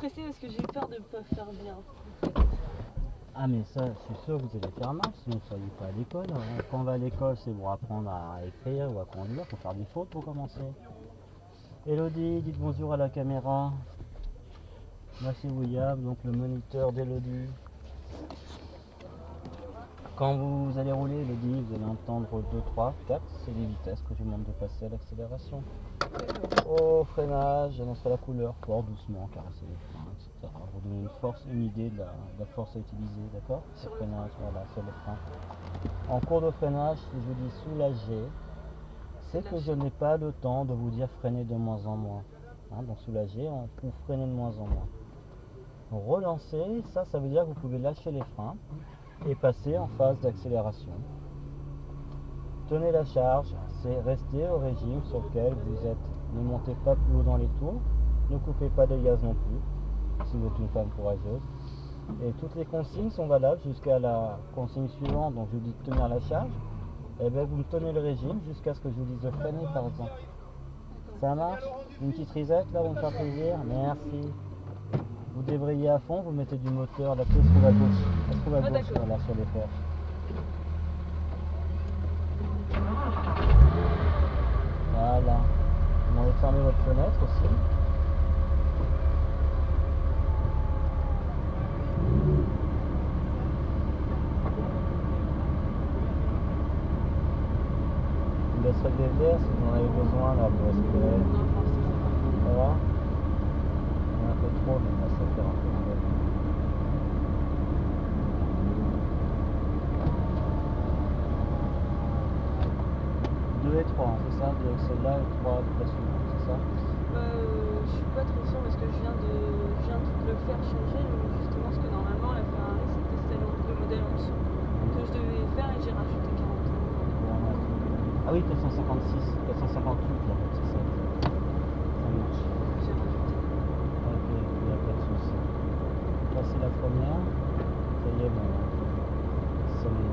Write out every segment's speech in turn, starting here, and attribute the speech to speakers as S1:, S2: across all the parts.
S1: stressée parce que j'ai peur de ne pas faire bien.
S2: Ah mais ça, je suis sûr que vous allez faire mal, sinon vous ne seriez pas à l'école. Quand on va à l'école, c'est pour apprendre à écrire ou à conduire, pour faire des fautes pour commencer. Elodie, dites bonjour à la caméra. Moi c'est William, donc le moniteur d'Elodie. Quand vous allez rouler, Elodie, vous allez entendre 2, 3, 4, c'est les vitesses que je vous demande de passer à l'accélération. Au freinage, annoncer la couleur, fort, doucement, caresser les freins, etc. Vous donner une idée de la force à utiliser, d'accord? Sur le freinage, voilà, sur le frein. En cours de freinage, si je vous dis soulager, c'est que je n'ai pas le temps de vous dire freiner de moins en moins. Hein, donc soulager, ou freiner de moins en moins. Relancer, ça veut dire que vous pouvez lâcher les freins et passer en phase d'accélération. Tenez la charge, c'est rester au régime sur lequel vous êtes. Ne montez pas plus haut dans les tours, ne coupez pas de gaz non plus, si vous êtes une femme courageuse. Et toutes les consignes sont valables jusqu'à la consigne suivante, donc je vous dis de tenir la charge. Et bien vous me tenez le régime jusqu'à ce que je vous dise de freiner par exemple. Ça marche? Une petite risette là, vous me faire plaisir? Merci. Vous débrayez à fond, vous mettez du moteur, la pièce trouve à gauche. Elle se trouve à gauche, voilà, sur les portes. Voilà. Vous allez fermer votre fenêtre aussi. Je vous laisserai des verres si vous en avez besoin là pour respirer. Ça va? Il y en a un peu trop, mais là ça fait un peu mal. 2 et 3, c'est ça? 2 avec celle-là et 3 avec la suivante, c'est ça?
S1: Je suis pas trop sûre parce que je viens de le faire changer, justement, parce que normalement la Ferrari c'était celle le modèle en dessous que je devais faire et j'ai rajouté 40 euros.
S2: Ah oui, 456, 458 là, c'est ça. Ça marche.
S1: J'ai rajouté.
S2: Ok, il n'y a pas de souci. Là c'est la première. Ça y est, bon. Ça me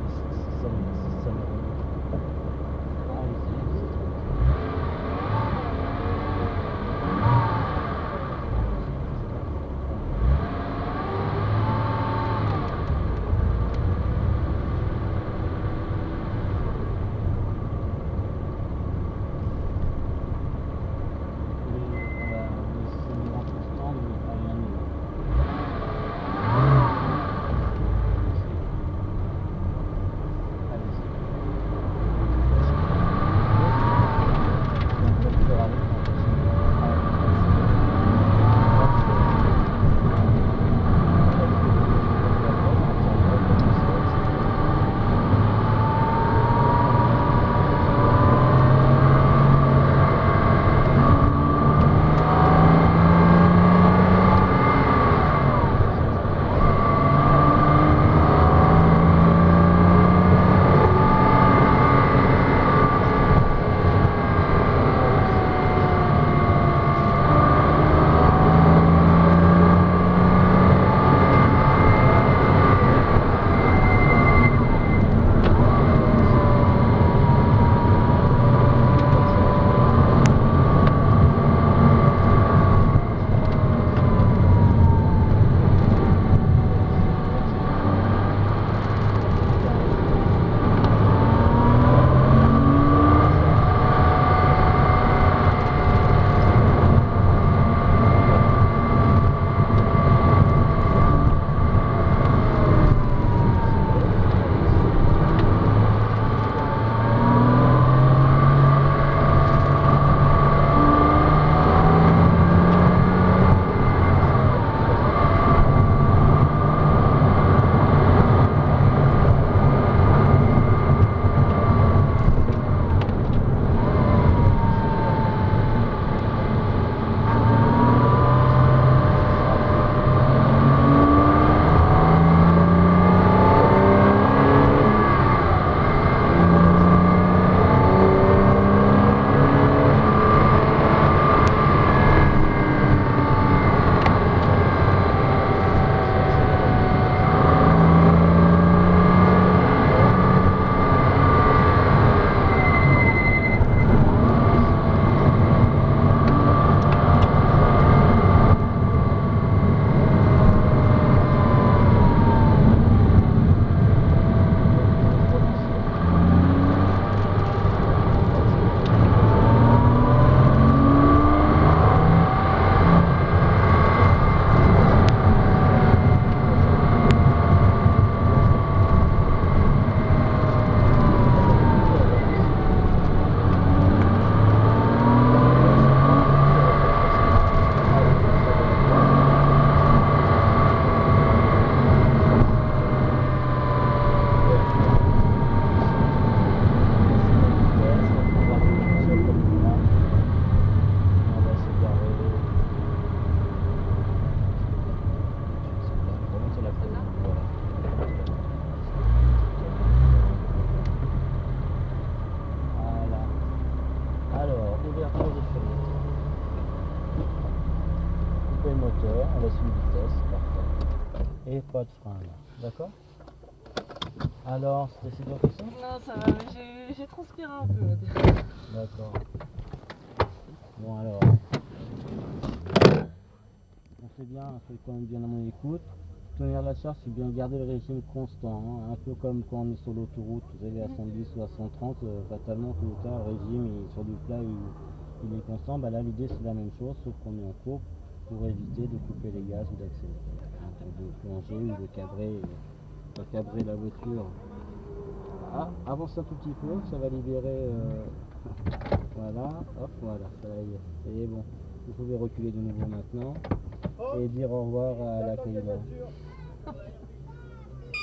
S2: couper le moteur, on laisse une vitesse, parfait. Et pas de frein là, d'accord? Alors, c'était si dur que ça?
S1: Non, ça va, mais j'ai transpiré un peu.
S2: D'accord. Bon alors, on fait bien, on fait quand même bien à mon écoute. Tenir la charge, c'est bien garder le régime constant, hein. Un peu comme quand on est sur l'autoroute, vous savez à 110 ou à 130, fatalement tout le temps le régime sur du plat il est constant. Bah là l'idée c'est la même chose, sauf qu'on est en courbe pour éviter de couper les gaz ou d'accélérer, hein, donc de plonger ou de cabrer la voiture. Ah, avance un tout petit peu, ça va libérer, voilà, hop, voilà, ça y est, c'est bon. Vous pouvez reculer de nouveau maintenant et dire au revoir à la Cayman.